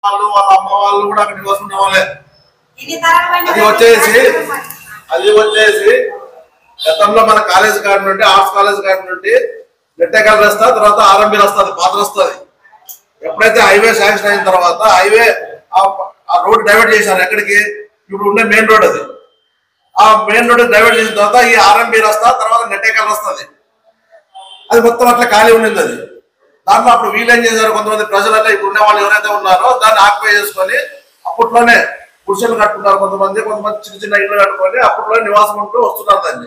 వాళ్ళు వాళ్ళ అమ్మ వాళ్ళు కూడా అక్కడికి వస్తున్న వాళ్ళే. అది వచ్చేసి గతంలో మన కాలేజ్ కాడి నుండి ఆర్ట్స్ కాలేజ్ కాడి నుండి నెట్టెకల్ రస్తా తర్వాత ఆర్ఎంబి రస్తా పాత వస్తుంది. ఎప్పుడైతే హైవే శాంక్షన్ అయిన తర్వాత హైవే ఆ రోడ్ డైవర్ట్ చేశారు. ఎక్కడికి ఇప్పుడు ఉండే మెయిన్ రోడ్ అది. ఆ మెయిన్ రోడ్ డైవర్ట్ చేసిన తర్వాత ఈ ఆర్ఎంబి రస్తా తర్వాత నెట్టెకల్ వస్తుంది. అది మొత్తం అట్లా ఖాళీ ఉండింది. అది దాంట్లో అప్పుడు వీళ్ళు ఏం చేశారు, కొంతమంది ప్రజలంతా ఇప్పుడు ఉన్న వాళ్ళు ఎవరైతే ఉన్నారో దాన్ని ఆక్యుపై చేసుకొని అప్పట్లోనే గుడిసెలు కట్టుకున్నారు. కొంతమంది చిన్న చిన్న ఇళ్ళు కట్టుకొని అప్పట్లోనే నివాసం ఉంటూ వస్తున్నారు. దాన్ని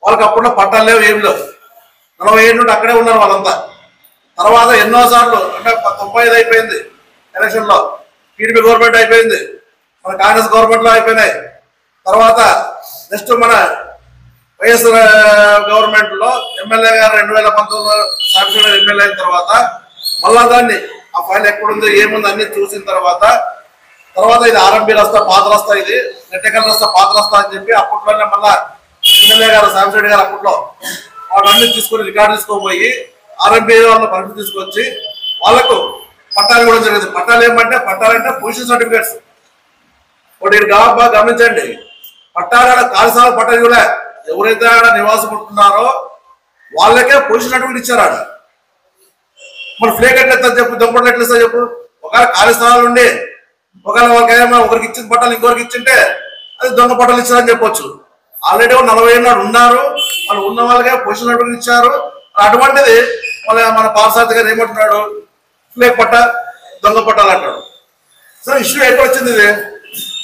వాళ్ళకి అప్పట్లో పట్టాలు లేవు, ఏం లేవు. 40 ఏళ్ళ నుండి అక్కడే ఉన్నారు వాళ్ళంతా. తర్వాత ఎన్నోసార్లు అంటే 95 అయిపోయింది ఎలక్షన్ లో, టీడీపీ గవర్నమెంట్ అయిపోయింది, మన కాంగ్రెస్ గవర్నమెంట్ లో అయిపోయినాయి. తర్వాత నెక్స్ట్ మన వైఎస్ గవర్నమెంట్ లో ఎమ్మెల్యే గారు 2019లో శాంక్షన్ ఎమ్మెల్యే అయిన తర్వాత మళ్ళా దాన్ని ఆ ఫైల్ ఎక్కడుందో ఏముందో అన్ని చూసిన తర్వాత ఇది ఆర్ఎంబి రస్తా పాత రస్తా, ఇది నెట్టెకల్ రస్తా పాత రస్తా అని చెప్పి అప్పట్లోనే మళ్ళా ఎమ్మెల్యే గారు సాంబశివరెడ్డి గారు అప్పట్లో వాటన్ని తీసుకొని రికార్డు తీసుకోపోయి ఆర్ఎంబి వాళ్ళ పర్మిషన్ తీసుకొచ్చి వాళ్ళకు పట్టాలు కూడా జరిగింది. పట్టాలంటే పొజిషన్ సర్టిఫికేట్స్. ఒకటి బాగా గమనించండి, పట్టాల కాలసాల పట్టాలు కూడా ఎవరైతే ఆడ నివాసం ఉంటున్నారో వాళ్ళకే పొజిషన్ సర్టిఫికేట్ ఇచ్చారు. ఆడ మన ఫ్లేక్ ఎట్లా ఇస్తా చెప్పు, దొంగపట్లు ఎట్లా ఇస్తా చెప్పు. ఒకవేళ ఖాళీ స్థలాలు ఉండి ఒకవేళ వాళ్ళకి ఒకరికి ఇచ్చిన పట్టాలు ఇంకొకరికి ఇచ్చింటే అది దొంగ పట్టాలు ఇచ్చారని చెప్పొచ్చు. ఆల్రెడీ 40 ఏళ్ళు ఉన్నారు, వాళ్ళు ఉన్న వాళ్ళకే పొజిషన్ సర్టిఫికేట్ ఇచ్చారు. అటువంటిది మన పార్సార్థి గారు ఏమంటున్నాడు, ఫ్లేక్ పట్ట దొంగ పట్టాలు అంటాడు. సో ఇష్యూ ఎక్కడ వచ్చింది, ఇది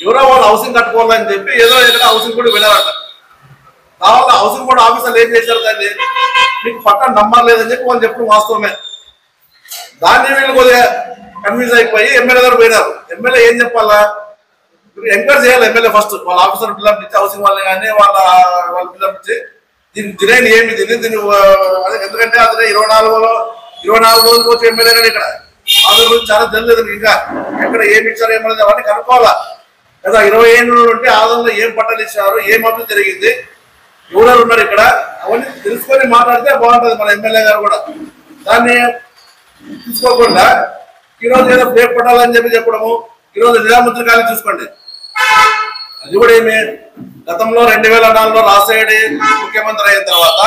ఎవరో వాళ్ళు హౌసింగ్ కట్టుకోవాలని చెప్పి ఏదో ఎక్కడ హౌసింగ్ కూడా వెళ్ళారట. కావాలి హౌసింగ్ బోర్డు ఆఫీసర్లు ఏం చేశారు, దాన్ని మీకు పట్టా నంబర్ లేదని చెప్పి వాళ్ళు చెప్పడం వాస్తవమే. దాన్ని వీళ్ళు కొద్దిగా కన్ఫ్యూజ్ అయిపోయి ఎమ్మెల్యే గారు పోయినారు. ఎమ్మెల్యే ఏం చెప్పాలా, ఎంకరేజ్ చేయాలి ఎమ్మెల్యే ఫస్ట్. వాళ్ళ ఆఫీసర్ పిల్లలు ఇచ్చి హౌసింగ్ వాళ్ళని కానీ వాళ్ళ పిల్లలు ఇచ్చి దీన్ని దినైన్ ఏమి దీన్ని ఎందుకంటే అతను 24 రోజులకు వచ్చి ఎమ్మెల్యే గారు ఇక్కడ ఆమె గురించి చాలా తెలియదు. ఇంకా ఎక్కడ ఏమి ఇచ్చారో ఏమన్నది అవన్నీ కనుక్కోవాలా కదా. 20 ఏళ్ళు ఉంటే ఆదంలో ఏం పట్టాలు ఇచ్చారు, ఏం అభివృద్ధి జరిగింది, ఎవరెవరు ఉన్నారు ఇక్కడ, అవన్నీ తెలుసుకొని మాట్లాడితే బాగుంటుంది మన ఎమ్మెల్యే గారు కూడా. దాన్ని తీసుకోకుండా ఈరోజు ఏదో ఫ్లేక్ పట్టాలని చెప్పడము. ఈరోజు నిజాముద్ర కాలం చూసుకోండి, అది కూడా ఏమి గతంలో 2004లో రాజశేఖర్ ముఖ్యమంత్రి అయిన తర్వాత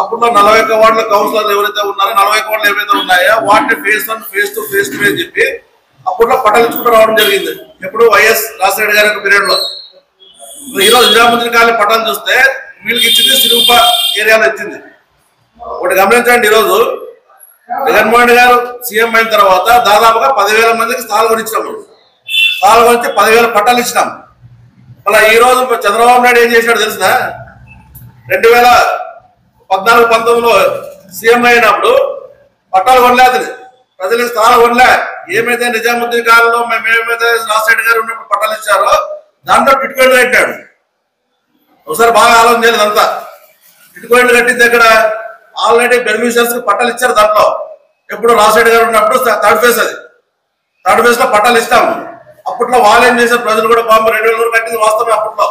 అప్పుడు 41 వార్డుల కౌన్సిలర్లు ఎవరైతే ఉన్నారో 41 వార్డులు ఏవైతే ఉన్నాయో వాటిని ఫేజ్ 1, ఫేజ్ 2, ఫేజ్ 3 అని చెప్పి అప్పట్లో పట్టాలు ఇచ్చుకుంటూ రావడం జరిగింది. ఎప్పుడు వైఎస్ రాజశేఖర్ గారి యొక్క పీరియడ్ లో. ఈరోజు నిజాముద్ర కాలం పట్టాలు చూస్తే వీళ్ళకి ఇచ్చింది సిరుప ఏరియాలో ఇచ్చింది. ఒకటి గమనించండి, ఈరోజు జగన్మోహన్ రెడ్డి గారు సీఎం అయిన తర్వాత దాదాపుగా 10,000 మందికి స్థలాలు కొనిచ్చినాము. స్థలాలు కొనిచ్చి 10,000 పట్టాలు ఇచ్చినాం. మళ్ళీ ఈ రోజు చంద్రబాబు నాయుడు ఏం చేశాడు తెలిసిన, 2014-19లో సీఎం అయినప్పుడు పట్టాలు కొనలేదు, ప్రజలకు స్థలాలు కొనలే. ఏమైతే నిజాముద్దీన్ కాలంలో మేమేమైతే రాజశేఖర్ గారు ఉన్నప్పుడు పట్టాలు ఇచ్చారో దాంట్లో టిట్కోయిన్లు కట్టాడు. ఒకసారి బాగా ఆలోచన చేయలేదు అంతా. టిట్కోయిన్లు కట్టింది దగ్గర ఆల్రెడీ బెనిఫిషియర్స్ కి పట్టాలు ఇచ్చారు. దాంట్లో ఎప్పుడు రాజశేఖర్ గారు ఉన్నప్పుడు థర్డ్ ఫేజ్, అది థర్డ్ ఫేజ్ లో పట్టాలు ఇస్తాము. అప్పట్లో వాళ్ళు ఏం చేశారు, ప్రజలు కూడా బాంబు 2000 కట్టింది వాస్తవమే. అప్పట్లో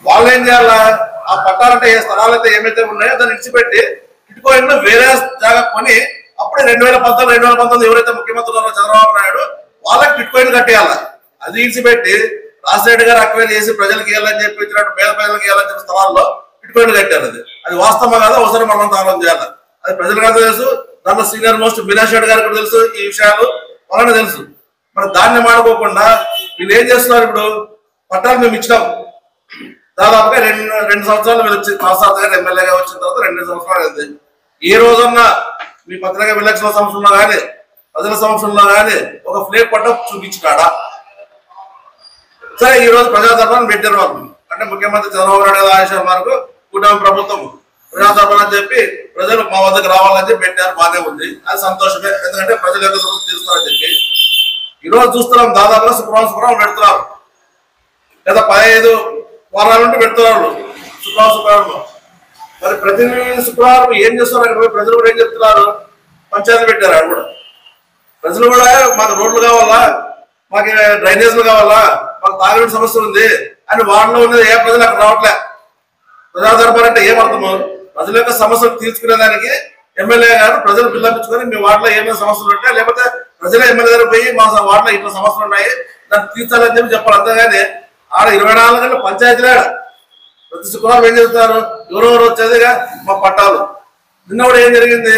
వాళ్ళు ఏం చేయాలా, ఆ పట్టాలంటే ఏ స్థలాలైతే ఏమైతే ఉన్నాయో దాన్ని ఇచ్చిపెట్టి టిట్కోయిన్లు వేరే జాగా కొని అప్పుడే 2019 ఎవరైతే ముఖ్యమంత్రి ఉన్నారో చంద్రబాబు నాయుడు వాళ్ళకి టిట్కోయిన్లు కట్టేయాల. అది ఇచ్చిపెట్టి రాజశేఖర్ గారు అక్వైర్ చేసి ప్రజలకు ఇవ్వాలని చెప్పి ఇచ్చినట్టు పేద ప్రజలకు ఇవ్వాలని చెప్పి స్థలాల్లో టిట్కోయిన్లు కట్టారు. అది వాస్తవం కాదా, ఒకసారి మనం ఆలోచన చేయాలి. అది ప్రజలకు తెలుసు, దాంట్లో సీనియర్ మోస్ట్ వినాష్ రెడ్డి గారికి కూడా తెలుసు ఈ విషయాలు, వాళ్ళనే తెలుసు. మరి దాన్ని మాడుకోకుండా వీళ్ళు ఏం చేస్తున్నారు, ఇప్పుడు పట్టాలు మేము ఇచ్చినాం దాదాపుగా 2 సంవత్సరాలు వీళ్ళు వచ్చి పార్సార్థి గారు ఎమ్మెల్యేగా వచ్చిన తర్వాత 2 సంవత్సరాలు అయింది. ఏ రోజన్నా మీ పత్రికా విలక్షణ సంవత్సరంలో కానీ ప్రజల సంవత్సరంలో కానీ ఒక ఫ్లేక్ పట్ట చూపించుతాడా? సరే, ఈ రోజు ప్రజాదర్బాన్ని పెట్టారు వాళ్ళు, అంటే ముఖ్యమంత్రి చంద్రబాబు నాయుడు ఆదేశాల మేరకు కూటమి ప్రభుత్వం ప్రజాదర్బాన్ అని చెప్పి ప్రజలు మా వద్దకు రావాలని చెప్పి పెట్టారు. బాగానే ఉంది, అది సంతోషమే. ఎందుకంటే ప్రజల యొక్క సమస్య తీరుస్తారని చెప్పి ఈ రోజు చూస్తున్నాం. దాదాపుగా శుక్రవారం పెడుతున్నారు, లేదా 15 వారాల నుండి పెడుతున్నారు శుక్రవారం. మరి ప్రతి శుక్రవారం ఏం చేస్తున్నారు అక్కడ పోయి ప్రజలు కూడా ఏం చెప్తున్నారు, పంచాయతీ పెట్టారు. అక్కడ కూడా ప్రజలు కూడా మాకు రోడ్లు కావాలా, మాకు డ్రైనేజ్లు కావాలా, మాకు తాగునీటి సమస్య ఉంది అని వార్డులో ఉన్నది ఏ ప్రజలు అక్కడ రావట్లే. ప్రజాదర్బార్ అంటే ఏమర్థము, ప్రజల యొక్క సమస్యలు తీర్చుకునేదానికి ఎమ్మెల్యే గారు ప్రజలు పిల్లపించుకొని మీ వార్డులో ఏమైనా సమస్యలు ఉంటే లేకపోతే ప్రజల ఎమ్మెల్యే దగ్గర పోయి మా వాటిలో ఇట్లా సమస్యలు ఉన్నాయి దాన్ని తీర్చాలని చెప్పి చెప్పాలి. అంతేగాని ఆడ 24 గంటలు పంచాయతీలే ప్రతి శుక్రవారం ఏం చేస్తారు, ఎవరెవరు వచ్చేదిగా మా పట్టాలు. నిన్న కూడా ఏం జరిగింది,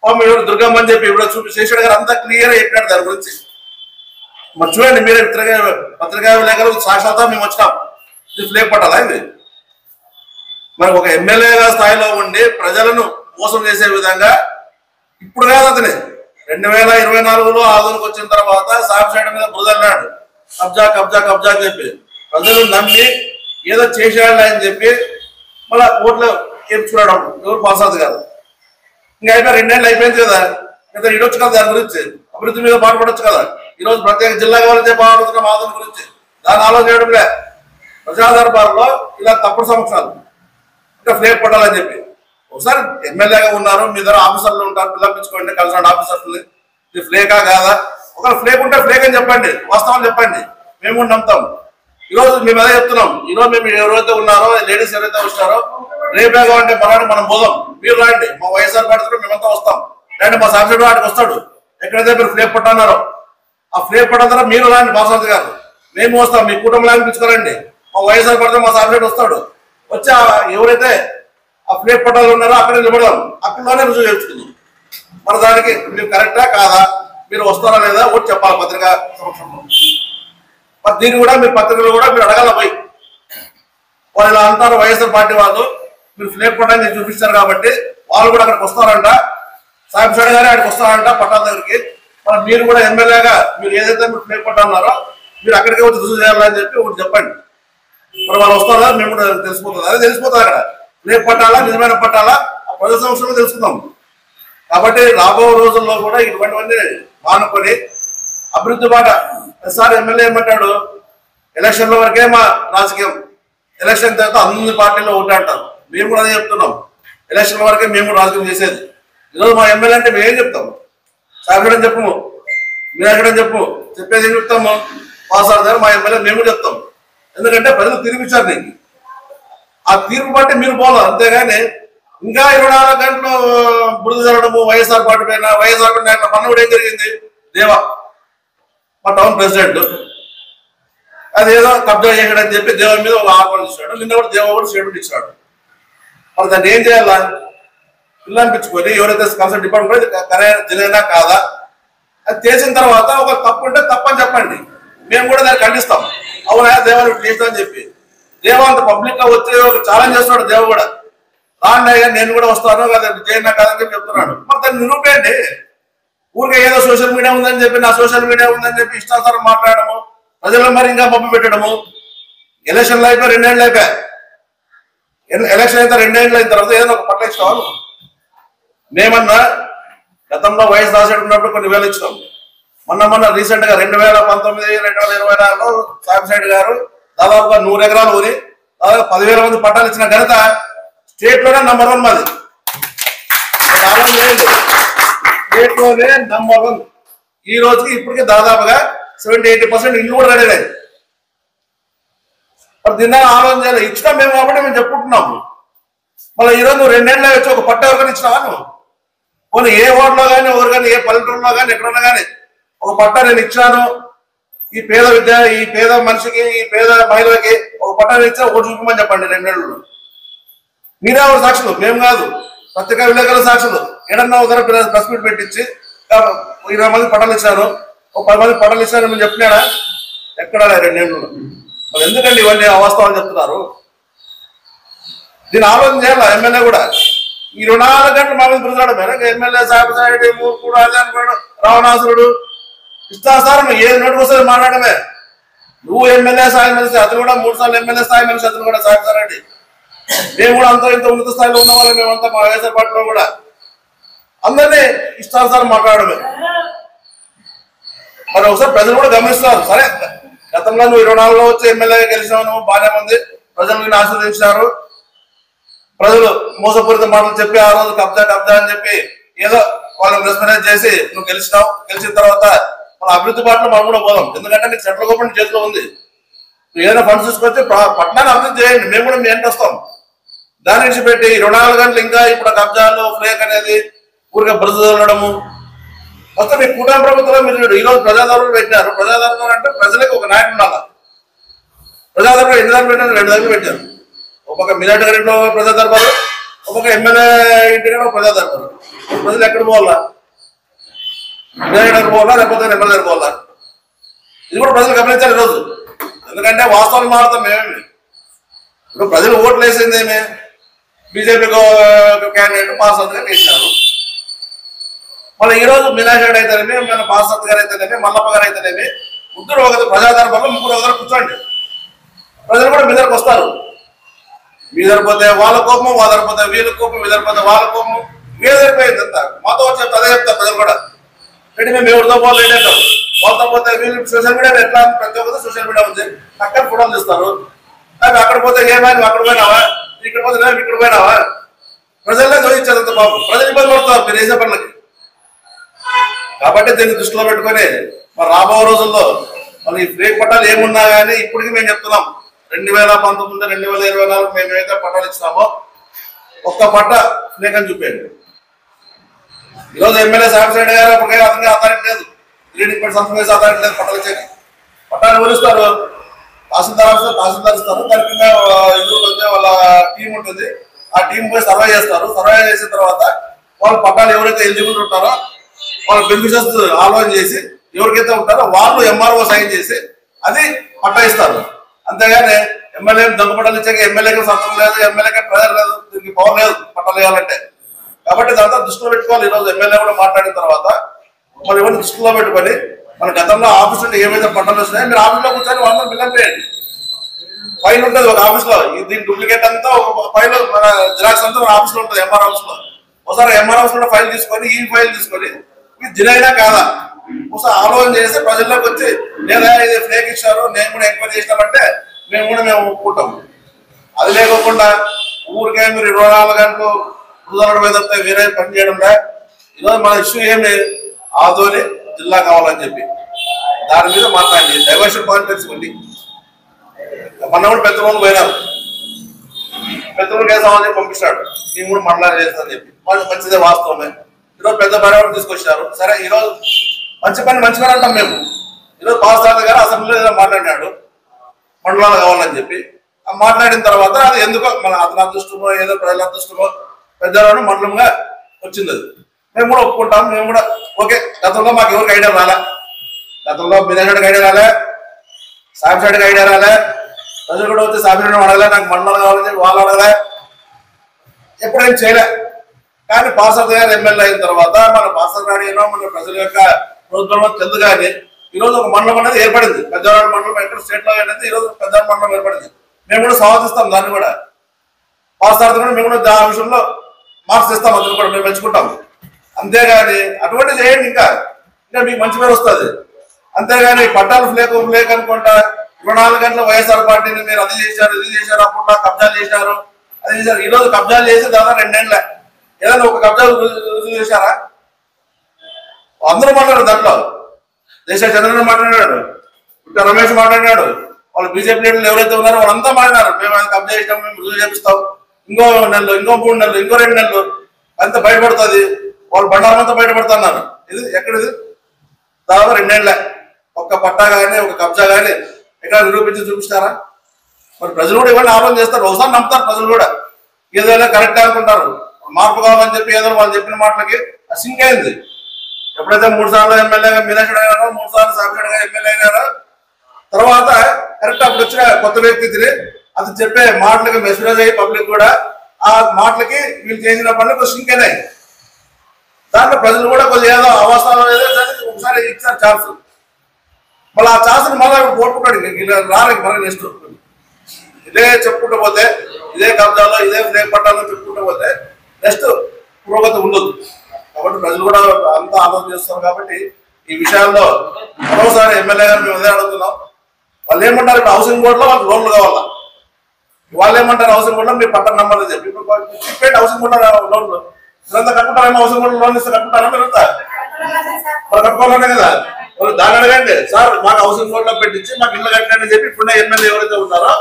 ఎవరు దుర్గమ్మ అని చెప్పి ఇప్పుడు చూపి శేషుడు గారు అంతా క్లియర్ చెప్పినాడు దాని గురించి. మరి చూడండి మీరే పత్రికా విలేకరులు సాక్షాత్తా మేము వచ్చినాం. ఇది ఫ్లేక్ పట్టాలా ఇది? మరి ఒక ఎమ్మెల్యేగా స్థాయిలో ఉండి ప్రజలను మోసం చేసే విధంగా ఇప్పుడు కాదు అతని 2024లో ఆదోళనకు వచ్చిన తర్వాత సాక్షాట్ మీద బురదన్నాడు కబ్జా కబ్జా కబ్జా అని చెప్పి ప్రజలు నమ్మి ఏదో చేసేయాలి అని చెప్పి మళ్ళా కోర్టులో చేర్చుకున్నాడు ఎవరు ప్రసాద్ గారు. ఇంకా అయిపోయి 2 ఏళ్ళు అయిపోయింది కదా, ఇంకా ఇడొచ్చు కదా దాని గురించి అభివృద్ధి మీద పాటుపడొచ్చు కదా. ఈ రోజు ప్రత్యేక జిల్లా కావాలని చెప్పి ఆడుతున్న ఆదోళన గురించి దాన్ని ఆలోచన చేయడంలే. ప్రజా దర్బార్లో ఇలా తప్పుడు సంవత్సరాలు ఇంకా ఫ్లేక్ పట్టాలని చెప్పి ఒకసారి ఎమ్మెల్యేగా ఉన్నారు, మీ దగ్గర ఆఫీసర్లు ఉంటారు, పిల్లపించుకోండి కలిసిన ఆఫీసర్లు. ఇది ఫ్లేకా కాదా? ఒకవేళ ఫ్లేక్ ఉంటే ఫ్లేక్ అని చెప్పండి, వాస్తవాలు చెప్పండి, మేము కూడా నమ్ముతాం. ఈరోజు మేము అదే చెప్తున్నాం. ఈరోజు మేము ఎవరైతే ఉన్నారో లేడీస్ ఎవరైతే వచ్చారో రేపేగా అంటే మనాడు మనం పోదాం, మీరు రాండి, మా వైఎస్ఆర్ పార్టీ మేమంతా వస్తాం, రండి మా సాక్షి వాడికి వస్తాడు. ఎక్కడైతే మీరు ఫ్లేక్ పట్టన్నారో ఆ ఫ్లేక్ పట్టిన తర్వాత మీరు రాండి బాసాద్ గారు, మేము వస్తాం, మీ కుటుంబంలో అనిపించుకోరండి, మా వైఎస్ఆర్ పార్టీ మా సాక్షి వస్తాడు. వచ్చి ఎవరైతే ఆ ఫ్లేక్ పట్టాలు ఉన్నారో అక్కడ నిలబడదాం, అక్కడనే రుజువు చేర్చుకుందాం. మరి దానికి మీరు కరెక్టా కాదా, మీరు వస్తారా లేదా ఒకటి చెప్పాలి పత్రికా సమక్షంలో. మరి దీన్ని కూడా మీ పత్రికలు కూడా మీరు అడగాల పోయి. వాళ్ళు ఇలా అంటారు వైఎస్ఆర్ పార్టీ వాళ్ళు, మీరు ఫ్లేక్ పట్టాన్ని చూపిస్తారు కాబట్టి వాళ్ళు కూడా అక్కడికి వస్తారంట, సాహిబ్ షాడ్ గారే అక్కడికి వస్తారంట పట్టాల దగ్గరికి. మరి మీరు కూడా ఎమ్మెల్యేగా మీరు ఏదైతే మీరు ఫ్లేక్ పట్టాలన్నారో మీరు అక్కడికే వచ్చి రుజువు చేయాలని చెప్పి ఒకటి చెప్పండి. మరి వాళ్ళు వస్తారా మేము కూడా తెలిసిపోతుంది, అదే తెలిసిపోతుంది. అక్కడ ఫ్లేక్ పట్టాలా నిజమైన పట్టాలా ఆ ప్రజా సంవత్సరంలో తెలుసుకుందాం. కాబట్టి రాబో రోజుల్లో కూడా ఇటువంటివన్నీ మానుకొని అభివృద్ధి బాట. సార్ ఎమ్మెల్యే ఏమంటాడు, ఎలక్షన్ల వరకే మా రాజకీయం, ఎలక్షన్ తర్వాత అన్ని పార్టీల్లో ఒకటి అంటారు. మేము కూడా అదే చెప్తున్నాం, ఎలక్షన్ల వరకే మేము రాజకీయం చేసేది. ఈరోజు మా ఎమ్మెల్యే అంటే మేము ఏం చెప్తాము, సాగడం చెప్పము, మీరు ఎక్కడని చెప్పు, చెప్పేది ఏం చెప్తాము, పాసార్ గారు మా ఎమ్మెల్యే మేము చెప్తాం. ఎందుకంటే ప్రజలు తీర్పిచ్చారు నీకు, ఆ తీర్పు బట్టి మీరు పోవాలి. అంతేగాని ఇంకా 24 గంటలు బురద జరగడము వైఎస్ఆర్ పార్టీ పైన, వైఎస్ఆర్ పార్టీ మొన్న కూడా ఏం జరిగింది, దేవా మా టౌన్ ప్రెసిడెంట్ అదేదో కబ్జా చేయడని చెప్పి దేవ మీద ఒక ఆరోపణ ఇచ్చాడు. నిన్న కూడా దేవ కూడా స్టేట్మెంట్ ఇచ్చాడు. మరి దాన్ని ఏం చేయాలా, పిల్లనిపించుకొని ఎవరైతే కన్సల్ట్ డిపార్ట్మెంట్ జరిగినా కాదా అది చేసిన తర్వాత ఒక తప్పు ఉంటే తప్పని చెప్పండి, మేము కూడా దాన్ని ఖండిస్తాం. అవునా దేవాన్ని చేస్తామని చెప్పి దేవ అంత పబ్లిక్ గా వచ్చి ఒక ఛాలెంజ్ చేస్తున్నాడు. దేవ కూడా రాండి అయ్యా నేను కూడా వస్తాను కదా చేయనా కాదని చెప్పి చెప్తున్నాడు. మరి దాన్ని నిరూపేయండి. ఊరికే ఏదో సోషల్ మీడియా ఉందని చెప్పి నా సోషల్ మీడియా ఉందని చెప్పి ఇష్టానుసారం మాట్లాడము, ప్రజలు మరి ఇంకా మబ్బు పెట్టడము. ఎలక్షన్లు అయిపోయి 2 ఏళ్ళు అయిపోయాయి, ఎలక్షన్ అయితే 2 ఏళ్ళు అయిన తర్వాత ఏదైనా ఒక పట్ల ఇచ్చాము. మేమన్నా గతంలో వయసు రాసేటు ఉన్నప్పుడు కొన్ని వేలు ఇచ్చినాం. మొన్న రీసెంట్ గా 2019, 2024లో సాహిబ్ సైడ్ గారు దాదాపుగా 100 ఎకరాలు ఊరి దాదాపు 10,000 మంది పట్టాలు ఇచ్చిన ఘనత స్టేట్ లోనే నంబర్ 1 మాది. స్టేట్ లోనే నంబర్ 1. ఈ రోజుకి ఇప్పటికీ దాదాపుగా 70-80% ఇల్లు కూడా రెడీ అయ్యాయి. మరి దీన్ని ఆలోచన చేయాలి. ఇచ్చినాం మేము కాబట్టి మేము చెప్పుకుంటున్నాము. మళ్ళీ ఈరోజు నువ్వు 2 ఏళ్ళ వచ్చి ఒక పట్ట ఎవరికైనా ఇచ్చినావా నువ్వు? పోనీ ఏ ఓట్లో కానీ ఎవరు కానీ ఏ పల్లెటూరులో కానీ ఎక్కడన్నా కానీ ఒక పట్ట నేను ఇచ్చాను, ఈ పేద ఈ పేద మనిషికి ఈ పేద మహిళకి ఒక పట్టాన్ని ఇచ్చా ఒకటి చూపమని చెప్పండి 2 ఏళ్ళు. మీరే ఎవరు సాక్షులు, మేము కాదు, పత్రికా విలేకరుల సాక్షులు. ఏడన్నా ఒకసారి ప్రెస్ మీట్ పెట్టించి 20 మంది పట్టాలు ఇచ్చాను, ఒక 10 మంది పట్టాలు ఇచ్చాను మేము చెప్పినాడా? ఎక్కడా 2 ఏళ్ళు. మరి ఎందుకండి ఇవన్నీ అవాస్తవాలు చెప్తున్నారు? దీన్ని ఆలోచన చేయాలి ఎమ్మెల్యే కూడా. ఈ 24 గంటలు మా మీద బురదలాడమే ఎమ్మెల్యే సాహిబ్ మూర్ఖుడు అదే అనుకోడు రావణాసురుడు ఇష్టాసారం ఏది నోటికి వస్తుంది మాట్లాడమే. నువ్వు ఎమ్మెల్యే స్థాయి మనిషి, అతను కూడా 3 సార్లు ఎమ్మెల్యే స్థాయి మనిషి, అతను కూడా సాహిబ్ రెడ్డి. మేము కూడా అంత ఇంత ఉన్నత స్థాయిలో ఉన్న వాళ్ళం, మేమంతా మా వైఎస్ఆర్ పార్టీలో కూడా అందరినీ ఇష్టానుసారం మాట్లాడమే. మరి ఒకసారి ప్రజలు కూడా గమనిస్తున్నారు. సరే గతంలో నువ్వు 24లో వచ్చి ఎమ్మెల్యేగా గెలిచినావు, నువ్వు బాగానే ఉంది, ప్రజలు నిన్ను ఆశీర్వదించినారు. ప్రజలు మోసపూరిత మాటలు చెప్పి ఆ రోజు కబ్జా కబ్జా అని చెప్పి ఏదో వాళ్ళని రెస్పాన్స్ చేసి నువ్వు గెలిచినావు. గెలిచిన తర్వాత మన అభివృద్ధి బాటలో మనం కూడా పోదాం. ఎందుకంటే నీకు సెంట్రల్ గవర్నమెంట్ చేతిలో ఉంది. నువ్వు ఏదైనా ఫండ్స్ తీసుకొచ్చి పట్టణాన్ని అభివృద్ధి చేయండి, మేము కూడా మీ వెంట వస్తాం. దాని నుంచి పెట్టి 24 గంటలు ఇంకా ఇప్పుడు కబ్జాలు ఫ్లేక్ అనేది ఊరికే బురద చల్లడము మొత్తం మీ కూటమి ప్రభుత్వంలో మీరు ఈరోజు ప్రజాదరబారు పెట్టారు. ప్రజాదరబారు అంటే ప్రజలకు ఒక నాయకుడు ఉండాలి. ప్రజాదరబారు ఎన్ని దగ్గర పెట్టారు? 2 దగ్గర పెట్టారు. ఒక్కొక్క మినిట్ గారింట్లో ప్రజాదరబారు, ఒక్కొక్క ఎమ్మెల్యే ఇంటి ప్రజాదరబారు. ప్రజలు ఎక్కడ పోవాలా? మినిట్ దగ్గర పోవాలా లేకపోతే ఎమ్మెల్యే దగ్గర పోవాలా? ఇది కూడా ప్రజలు గమనించాలి ఈరోజు. ఎందుకంటే వాస్తవాలు మారుతాం మేమేమి. ఇప్పుడు ప్రజలు ఓట్లు వేసింది ఏమే? బీజేపీ క్యాండిడేట్ పార్షద్ గారు వేసినారు. మళ్ళీ ఈ రోజు మీనాక్షి గారు అయితేనేమి, మన పార్షద్ గారు అయితేనేమి, మల్లప్ప గారు అయితేనేమి, ముగ్గురు ఒక ప్రజాదరబారులో ముగ్గురు ఒకరు కూర్చోండి. ప్రజలు కూడా మీ దగ్గరకు వస్తారు. మీ సరిపోతే వాళ్ళ కోపం, వాళ్ళ సరిపోతే వీళ్ళ కోపం, మీ సరిపోతే వాళ్ళ కోపం, మీద సరిపోయింది అంతా. మాతో వచ్చి అదే చెప్తారు ప్రజలు కూడా. అంటే మేము ఎవరితో పోలేదు అంటారు. వాళ్ళతో పోతే వీళ్ళు సోషల్ మీడియా ఎట్లా ప్రతి ఒక్కరు సోషల్ మీడియా ఉంది, అక్కడ ఫోటోలు తీస్తారు. అక్కడ పోతే ఏమైనా అక్కడ పోయినావా, ఇక్కడ పోతే ఇక్కడ పోయినావా? ప్రజలనే చూపించేదంత బాబు. ప్రజలు ఇబ్బంది పడుతున్నారు మీరు వేసే పనులకి. కాబట్టి దీన్ని దృష్టిలో పెట్టుకొని మరి రాబో రోజుల్లో మరి ఈ ఫ్రేక్ పట్టాలు ఏమున్నా కానీ ఇప్పటికీ మేము చెప్తున్నాం 2019, 2024 మేము ఏదైతే పట్టాలు ఇచ్చినామో ఒక్క పట్ట ఫ్రేక్ అని చూపేయండి. ఈరోజు ఎమ్మెల్యే సాంబశివరెడ్డి గారు అప్పటికే అతనికి అథారిటీ లేదు, రీడింగ్ పట్టి సంతకం చేసి అథారిటీ లేదు. పట్టాలు ఇచ్చేది పట్టాలు ఎవరిస్తారు? తహసీల్దార్ ఇస్తారు. దాని కింద ఎదురు వాళ్ళ టీం ఉంటుంది. ఆ టీం పోయి సర్వే చేస్తారు. సర్వే చేసిన తర్వాత వాళ్ళు పట్టాలు ఎవరైతే ఎలిజిబుల్ ఉంటారో వాళ్ళ బెనిఫిషియర్స్ ఆలోచన చేసి ఎవరికైతే ఉంటారో వాళ్ళు ఎంఆర్ఓ సైన్ చేసి అది పట్టా ఇస్తారు. అంతేగాని ఎమ్మెల్యే దొంగపట్టాలు ఇచ్చాక ఎమ్మెల్యేకి సంతకం లేదు, ఎమ్మెల్యేకి ప్రెజర్ లేదు, దీనికి పవర్ లేదు పట్టాలు వేయాలంటే. కాబట్టి దాంతో దృష్టిలో పెట్టుకోవాలి. ఈరోజు ఎమ్మెల్యే కూడా మాట్లాడిన తర్వాత మరి ఎవరిని దృష్టిలో పెట్టుకొని మన గతంలో ఆఫీస్ నుండి ఏమైతే పట్టాలు వస్తున్నాయో మీరు ఆఫీస్లో కూర్చొని వాళ్ళని బిల్లం చేయండి. ఫైల్ ఉంటుంది ఒక ఆఫీస్ లో, దీని డూప్లికేట్ అంతా ఒక ఫైల్ మన జిరాక్స్ అంతా మన ఆఫీస్ లో ఉంటుంది, ఎంఆర్ ఆఫీస్ లో. ఒకసారి ఎంఆర్ ఆఫీస్ లో ఫైల్ తీసుకొని ఈ ఫైల్ తీసుకొని ఇది జినైనా కాదా ఒకసారి ఆలోచన చేసి ప్రజల్లోకి వచ్చి లేదా ఇది ఫ్లేక్ ఇచ్చారు నేను కూడా ఎంక్వైరీ చేసినామంటే మేము ఒప్పుకుంటాం. అది లేకోకుండా ఊరికే మీరు 24 గంటలు కుదరడం ఏదంతా వేరే పని చేయడంలా. ఈరోజు మన ఇష్యూ ఏమి ఆదోని జిల్లా కావాలని చెప్పి దాని మీద మాట్లాడి డైవర్షన్ పాయింట్ తెలుసుకోండి. మొన్న కూడా పెద్దలు పోయినారు, పెద్దలు వేసామని పంపిస్తాడు, మేము కూడా మండలాలు చేస్తామని చెప్పి. వాళ్ళు మంచిదే, వాస్తవమే. ఈరోజు పెద్ద పని తీసుకొచ్చారు. సరే ఈరోజు మంచి పని అంటాం మేము. ఈరోజు పాస్టర్ గారు అసెంబ్లీలో ఏదో మాట్లాడినాడు మండలాలు కావాలని చెప్పి. మాట్లాడిన తర్వాత అది ఎందుకో మన అతని అదృష్టమో ఏదో ప్రజల అదృష్టమో పెద్దవాడు మండలంగా వచ్చింది. అది మేము కూడా ఒప్పుకుంటాం. మేము కూడా ఓకే. గతంలో మాకు ఎవరికి ఐడియా రాలే, గతంలో మీనారెడ్డికి ఐడియా రాలే, సాంబశివరెడ్డికి ఐడియా రాలే. ప్రజలు కూడా వచ్చి సాంబశివరెడ్డిని అడగలే, నాకు మండలం కావాలని చెప్పి వాళ్ళు అడగలే, ఎప్పుడేం చేయలే. కానీ పార్షద్ గారు ఎమ్మెల్యే అయిన తర్వాత మన పార్షద్ గారు ఏమో మన ప్రజల యొక్క ప్రభుత్వంలో తెలుదు. కానీ ఈరోజు ఒక మండలం అనేది ఏర్పడింది, పెద్దవాడ మండలం. ఎక్కడ స్టేట్ లో ఏంటంటే ఈరోజు పెద్దవాడ మండలం ఏర్పడింది. మేము కూడా స్వాగతిస్తాం దాన్ని కూడా. పార్షద్ కూడా మేము కూడా ఆ విషయంలో మార్క్స్ ఇస్తాం, అందులో కూడా మేము మెచ్చుకుంటాం. అంతేగాని అటువంటి చేయండి, ఇంకా మీకు మంచి పేరు వస్తుంది. అంతేగాని పట్టాలు ఫ్లేక్ అనుకుంటా 24 గంటల వైఎస్ఆర్ పార్టీని మీరు అది చేశారు ఇది చేశారు, అప్పుడు కబ్జాలు చేశారు అది చేశారు. ఈరోజు కబ్జాలు చేసి దాదాపు 2 ఏళ్ళ ఏదైనా ఒక కబ్జాలు రుజువు చేశారా? అందరూ మాట్లాడారు. దాంట్లో దేశ చంద్రబాబు మాట్లాడాడు, ఇంకా రమేష్ మాట్లాడినాడు, వాళ్ళు బీజేపీ లీడర్లు ఎవరైతే ఉన్నారో వాళ్ళంతా మాట్లాడారు. మేము అది కబ్జా చేసినాం, మేము రుజువు చేపిస్తాం, ఇంకో నెలలు, ఇంకో 3 నెలలు, ఇంకో 2 నెలలు అంతా బయటపడుతుంది. వాళ్ళు బండారంతా బయటపడుతున్నారు. ఇది ఎక్కడిది? దాదాపు 2 ఏళ్ళ ఒక్క పట్టా కానీ ఒక కబ్జా కానీ ఎక్కడ నిరూపించి చూపిస్తారా? మరి ప్రజలు కూడా ఇవన్నీ ఆలోచన చేస్తారు. ఒకసారి నమ్ముతారు ప్రజలు కూడా, ఏదైనా కరెక్ట్ అనుకుంటారు. మార్పు కావాలని చెప్పి ఏదో వాళ్ళు చెప్పిన మాటలకి సింక్ అయింది. ఎప్పుడైతే 3 సార్లు ఎమ్మెల్యేగా మీనాక్షి గారు, 3 సార్లు సాంబశివరెడ్డి గారు ఎమ్మెల్యే అయినారో తర్వాత కరెక్ట్ అప్పుడు వచ్చిన కొత్త వ్యక్తి అది చెప్పే మాటలకి మెసేజ్ అయ్యి పబ్లిక్ కూడా ఆ మాటలకి వీళ్ళు చేసిన పనులు సింక్ అయినాయి. దాంట్లో ప్రజలు కూడా కొద్దిగా ఏదో అవసరం ఏదో ఒకసారి ఇచ్చారు ఛాన్స్. మళ్ళీ ఆ ఛాన్స్ని మళ్ళీ కోరుకుంటాడు రారు. మళ్ళీ నెక్స్ట్ ఇదే చెప్పుకుంటూ పోతే, ఇదే కబ్జాలో ఇదే ఫ్లేక్ పట్టాలో చెప్పుకుంటూ పోతే నెక్స్ట్ పురోగతి ఉండదు. కాబట్టి ప్రజలు కూడా అంతా ఆలోచన చేస్తారు. కాబట్టి ఈ విషయాల్లో మరోసారి ఎమ్మెల్యే గారు మేము అదే అడుగుతున్నాం. వాళ్ళు ఏమంటారు, ఇప్పుడు హౌసింగ్ బోర్డులో వాళ్ళకి లోన్లు కావాలా, వాళ్ళు ఏమంటారు హౌసింగ్ బోర్డులో మీరు పట్టణ నంబర్లు చెప్పి ఇప్పుడు హౌసింగ్ బోర్డులో లోన్లు మీరంతా కట్టుకుంటారేమో, హౌసింగ్ బోర్డు లోన్ ఇస్తే కట్టుకుంటారా? మీరంతా మరి కట్టుకోవాలనే కదా. దాని అడగండి, సార్ మాకు హౌసింగ్ బోర్డులో పెట్టించి మాకు ఇల్లు కట్టండి చెప్పి ఇప్పుడున్న ఎమ్మెల్యే ఎవరైతే ఉన్నారో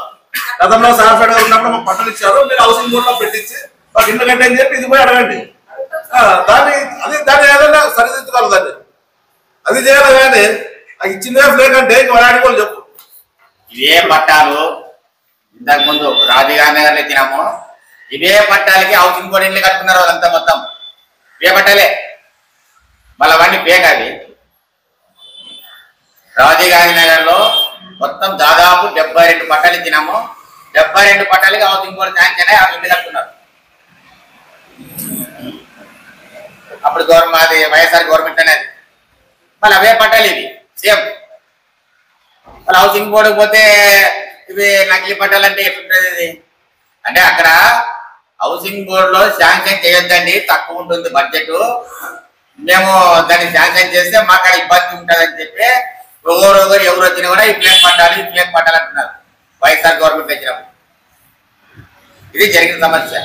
గతంలో సాంబశివరెడ్డి గారు ఉన్నప్పుడు మాకు పట్టలు ఇచ్చారు, మీరు హౌసింగ్ బోర్డులో పెట్టించి మాకు ఇల్లు కట్టని చెప్పి ఇది పోయి అడగండి. దాన్ని ఏదైనా సరిదిద్దుకోవాలి. దాన్ని అది చేయాలి కానీ అది ఇచ్చిందే ఫ్లేక్ అంటే ఇంక వాడుకోవాలి చెప్పు. ఇవే పట్టాలు ఇంతకు ముందు రాజీగాంధీ నగర్లో ఇచ్చినాము. ఇవే పట్టాలకి హౌసింగ్ బోర్డు ఇల్లు కట్టుకున్నారు వాళ్ళంతా మొత్తం. ఇవే పట్టాలే మళ్ళీ అవన్నీ ఫేక్. అవి రాజీవ్ గాంధీ నగర్ లో మొత్తం దాదాపు 72 పట్టాలు ఇచ్చినాము. 72 పట్టాలకి హౌసింగ్ బోర్డు శాంక్షన్ అయ్యి ఇల్లు కట్టుకున్నారు. అప్పుడు మాది వైఎస్ఆర్ గవర్నమెంట్ అనేది. మళ్ళీ అవే పట్టాలు ఇవి సేమ్. మళ్ళీ హౌసింగ్ బోర్డుకి పోతే ఇవి నకిలీ పట్టాలు అంటే ఎట్లుంటుంది ఇది అంటే అక్కడ హౌసింగ్ బోర్డులో శాంక్షన్ చేయొద్దండి, తక్కువ ఉంటుంది బడ్జెట్, మేము దాన్ని శాంక్షన్ చేస్తే మాకు అక్కడ ఇబ్బంది ఉంటుంది అని చెప్పి ఎవరు వచ్చినా కూడా ఈ ఫ్లేక్ పట్టాలు అంటున్నారు వైఎస్ఆర్ గవర్నమెంట్ వచ్చినప్పుడు. ఇది జరిగిన సమస్య.